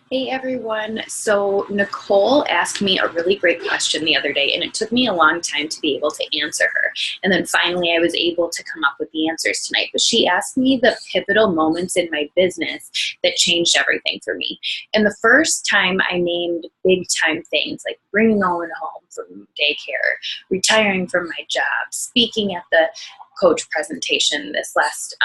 Hey everyone. So Nicole asked me a really great question the other day, and it took me a long time to be able to answer her. And then finally, I was able to come up with the answers tonight. But she asked me the pivotal moments in my business that changed everything for me. And the first time I named big time things like bringing Owen home from daycare, retiring from my job, speaking at the coach presentation this last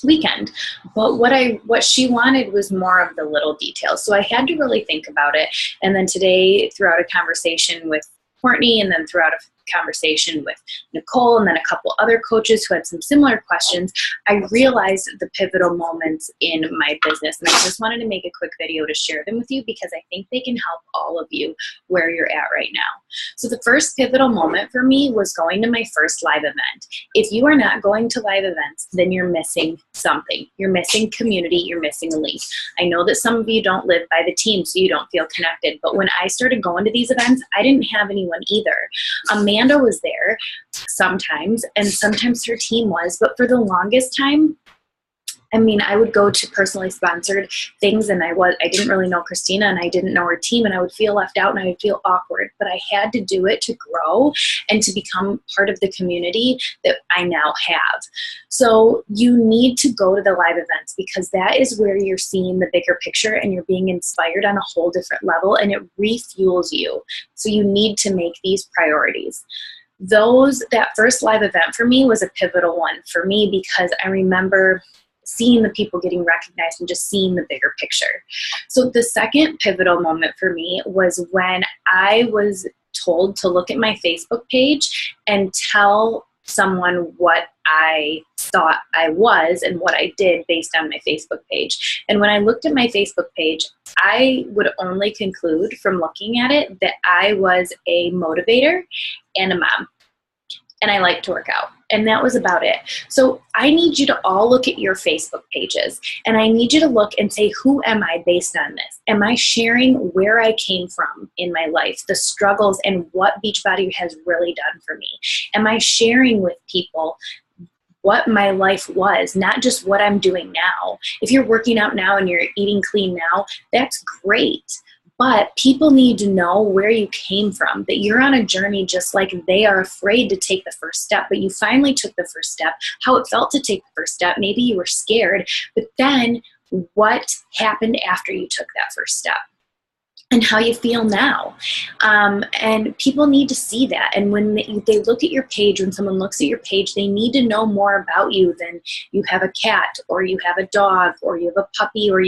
weekend. But what she wanted was more of the little details. So I had to really think about it. And then today, throughout a conversation with Courtney, and then throughout a conversation with Nicole, and then a couple other coaches who had some similar questions, I realized the pivotal moments in my business. And I just wanted to make a quick video to share them with you because I think they can help all of you where you're at right now. So the first pivotal moment for me was going to my first live event. If you are not going to live events, then you're missing something. You're missing community. You're missing a link. I know that some of you don't live by the team, so you don't feel connected. But when I started going to these events, I didn't have anyone either. Amanda was there sometimes, and sometimes her team was, but for the longest time, I would go to personally sponsored things, and I didn't really know Christina, and I didn't know her team, and I would feel left out, and I would feel awkward. But I had to do it to grow and to become part of the community that I now have. So you need to go to the live events because that is where you're seeing the bigger picture and you're being inspired on a whole different level, and it refuels you. So you need to make these priorities. That first live event for me was a pivotal one for me because I remember seeing the people getting recognized and just seeing the bigger picture. So the second pivotal moment for me was when I was told to look at my Facebook page and tell someone what I thought I was and what I did based on my Facebook page. And when I looked at my Facebook page, I would only conclude from looking at it that I was a motivator and a mom. And I like to work out. And that was about it. So I need you to all look at your Facebook pages. And I need you to look and say, who am I based on this? Am I sharing where I came from in my life, the struggles, and what Beachbody has really done for me? Am I sharing with people what my life was, not just what I'm doing now? If you're working out now and you're eating clean now, that's great. But people need to know where you came from, that you're on a journey just like they are afraid to take the first step, but you finally took the first step, how it felt to take the first step. Maybe you were scared, but then what happened after you took that first step and how you feel now. And people need to see that. And when they look at your page, when someone looks at your page, they need to know more about you than you have a cat or you have a dog or you have a puppy or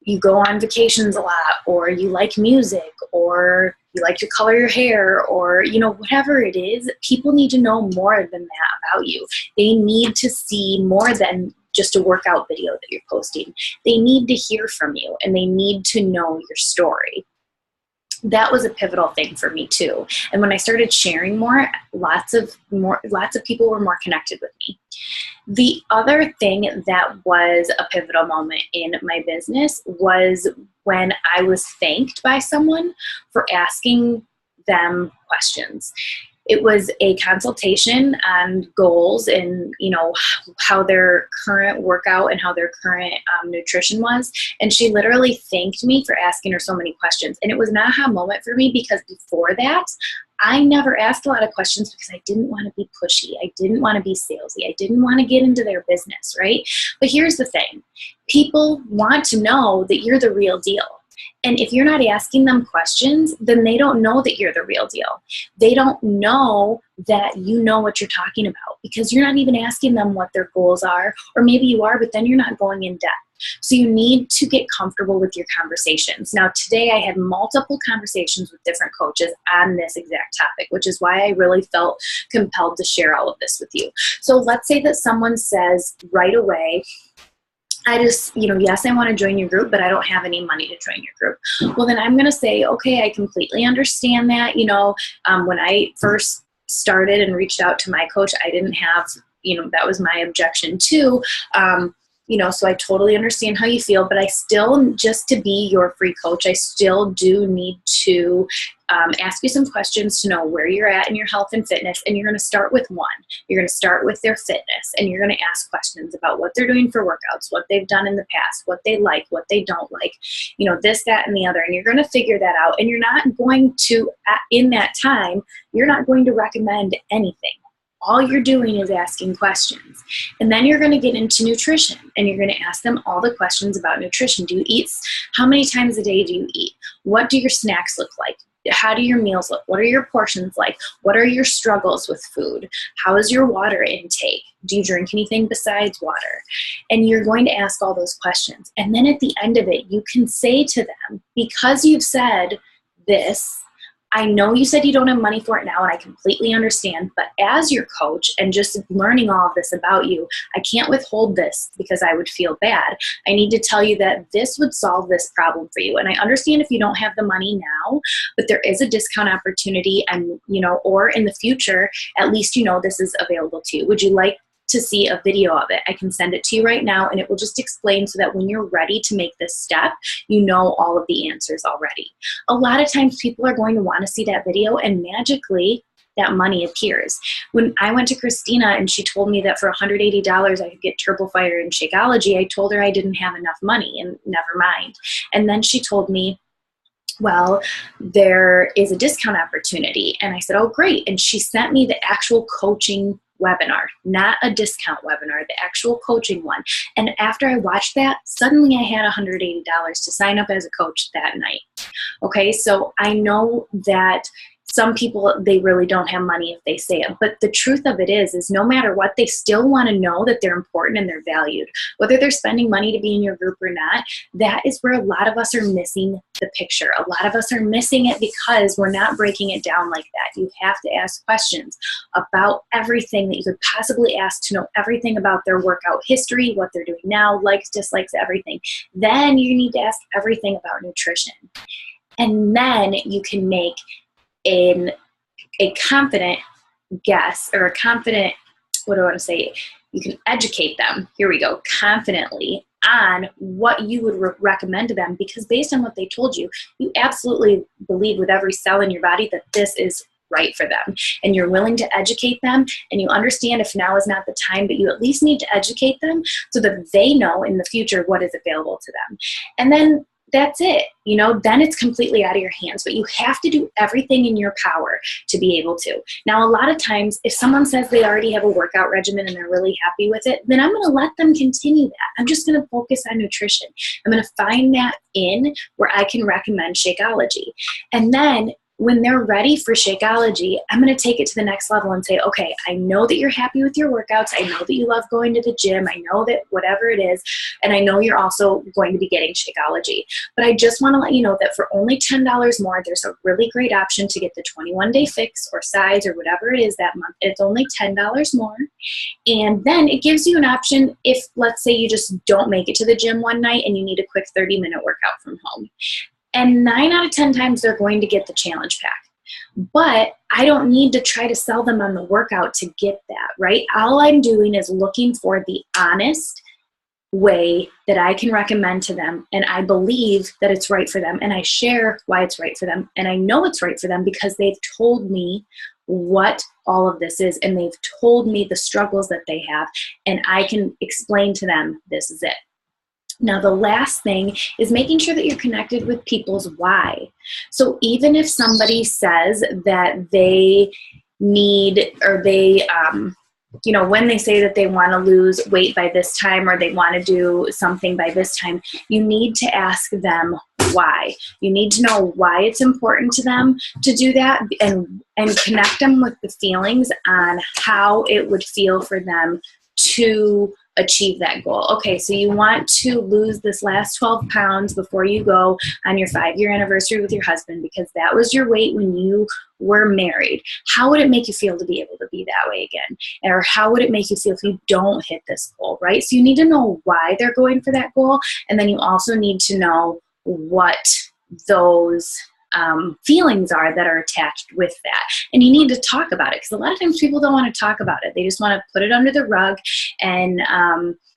you go on vacations a lot, or you like music, or you like to color your hair, or, whatever it is, people need to know more than that about you. They need to see more than just a workout video that you're posting. They need to hear from you, and they need to know your story. That was a pivotal thing for me too. And when I started sharing more, lots of people were more connected with me. The other thing that was a pivotal moment in my business was when I was thanked by someone for asking them questions. It was a consultation on goals and, how their current workout and how their current nutrition was. And she literally thanked me for asking her so many questions. And it was an aha moment for me because before that, I never asked a lot of questions because I didn't want to be pushy. I didn't want to be salesy. I didn't want to get into their business, right? But here's the thing. People want to know that you're the real deal. And if you're not asking them questions, then they don't know that you're the real deal. They don't know that you know what you're talking about because you're not even asking them what their goals are, or maybe you are, but then you're not going in depth. So you need to get comfortable with your conversations. Now, today I had multiple conversations with different coaches on this exact topic, which is why I really felt compelled to share all of this with you. So let's say that someone says right away, yes, I want to join your group, but I don't have any money to join your group. Well, then I'm going to say, okay, I completely understand that. When I first started and reached out to my coach, I didn't have, that was my objection too. So I totally understand how you feel, but I still, just to be your free coach, I still do need to ask you some questions to know where you're at in your health and fitness. And you're going to start with one. You're going to start with their fitness, and you're going to ask questions about what they're doing for workouts, what they've done in the past, what they like, what they don't like, this, that, and the other. And you're going to figure that out. And you're not going to, in that time, you're not going to recommend anything. All you're doing is asking questions. And then you're going to get into nutrition, and you're going to ask them all the questions about nutrition. Do you eat? How many times a day do you eat? What do your snacks look like? How do your meals look? What are your portions like? What are your struggles with food? How is your water intake? Do you drink anything besides water? And you're going to ask all those questions. And then at the end of it, you can say to them, because you've said this, I know you said you don't have money for it now, and I completely understand, but as your coach and just learning all of this about you, I can't withhold this because I would feel bad. I need to tell you that this would solve this problem for you. And I understand if you don't have the money now, but there is a discount opportunity, and, or in the future, at least this is available to you. Would you like to see a video of it? I can send it to you right now, and it will just explain so that when you're ready to make this step, you know all of the answers already. A lot of times people are going to want to see that video, and magically that money appears. When I went to Christina and she told me that for $180 I could get Turbo Fire and Shakeology, I told her I didn't have enough money, and never mind. And then she told me, well, there is a discount opportunity. And I said, oh, great. And she sent me the actual coaching webinar, not a discount webinar, the actual coaching one. And after I watched that, suddenly I had $180 to sign up as a coach that night. Okay, so I know that some people, they really don't have money if they say it. But the truth of it is no matter what, they still want to know that they're important and they're valued. Whether they're spending money to be in your group or not, that is where a lot of us are missing the picture. A lot of us are missing it because we're not breaking it down like that. You have to ask questions about everything that you could possibly ask to know everything about their workout history, what they're doing now, likes, dislikes, everything. Then you need to ask everything about nutrition. And then you can make a confident guess, or a confident, what do I want to say? You can educate them, here we go, confidently on what you would recommend to them, because based on what they told you, you absolutely believe with every cell in your body that this is right for them. And you're willing to educate them, and you understand if now is not the time, but you at least need to educate them so that they know in the future what is available to them. And then that's it. Then it's completely out of your hands, but you have to do everything in your power to be able to. Now, a lot of times, if someone says they already have a workout regimen and they're really happy with it, then I'm going to let them continue that. I'm just going to focus on nutrition. I'm going to find that in where I can recommend Shakeology. And then when they're ready for Shakeology, I'm going to take it to the next level and say, okay, I know that you're happy with your workouts. I know that you love going to the gym. I know that whatever it is, and I know you're also going to be getting Shakeology. But I just want to let you know that for only $10 more, there's a really great option to get the 21-day fix or size or whatever it is that month. It's only $10 more. And then it gives you an option if, let's say, you just don't make it to the gym one night and you need a quick 30-minute workout from home. And 9 out of 10 times they're going to get the challenge pack. But I don't need to try to sell them on the workout to get that, right? All I'm doing is looking for the honest way that I can recommend to them, and I believe that it's right for them, and I share why it's right for them, and I know it's right for them because they've told me what all of this is, and they've told me the struggles that they have, and I can explain to them this is it. Now, the last thing is making sure that you're connected with people's why. So even if somebody says that they need, or they, when they say that they want to lose weight by this time, or they want to do something by this time, you need to ask them why. You need to know why it's important to them to do that, and connect them with the feelings on how it would feel for them to achieve that goal. Okay, so you want to lose this last 12 pounds before you go on your 5-year anniversary with your husband, because that was your weight when you were married. How would it make you feel to be able to be that way again? Or how would it make you feel if you don't hit this goal, right? So you need to know why they're going for that goal, and then you also need to know what those feelings are that are attached with that. And you need to talk about it, because a lot of times people don't want to talk about it. They just want to put it under the rug and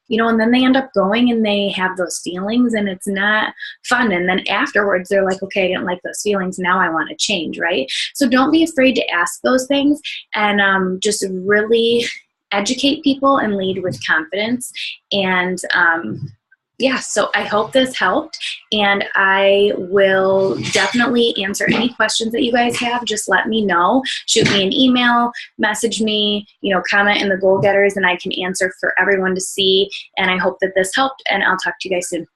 and then they end up going and they have those feelings and it's not fun. And then afterwards they're like, okay, I didn't like those feelings. Now I want to change, right? So don't be afraid to ask those things, and just really educate people and lead with confidence. And yeah, so I hope this helped, and I will definitely answer any questions that you guys have. Just let me know. Shoot me an email, message me, comment in the Goal Getters, and I can answer for everyone to see. And I hope that this helped, and I'll talk to you guys soon.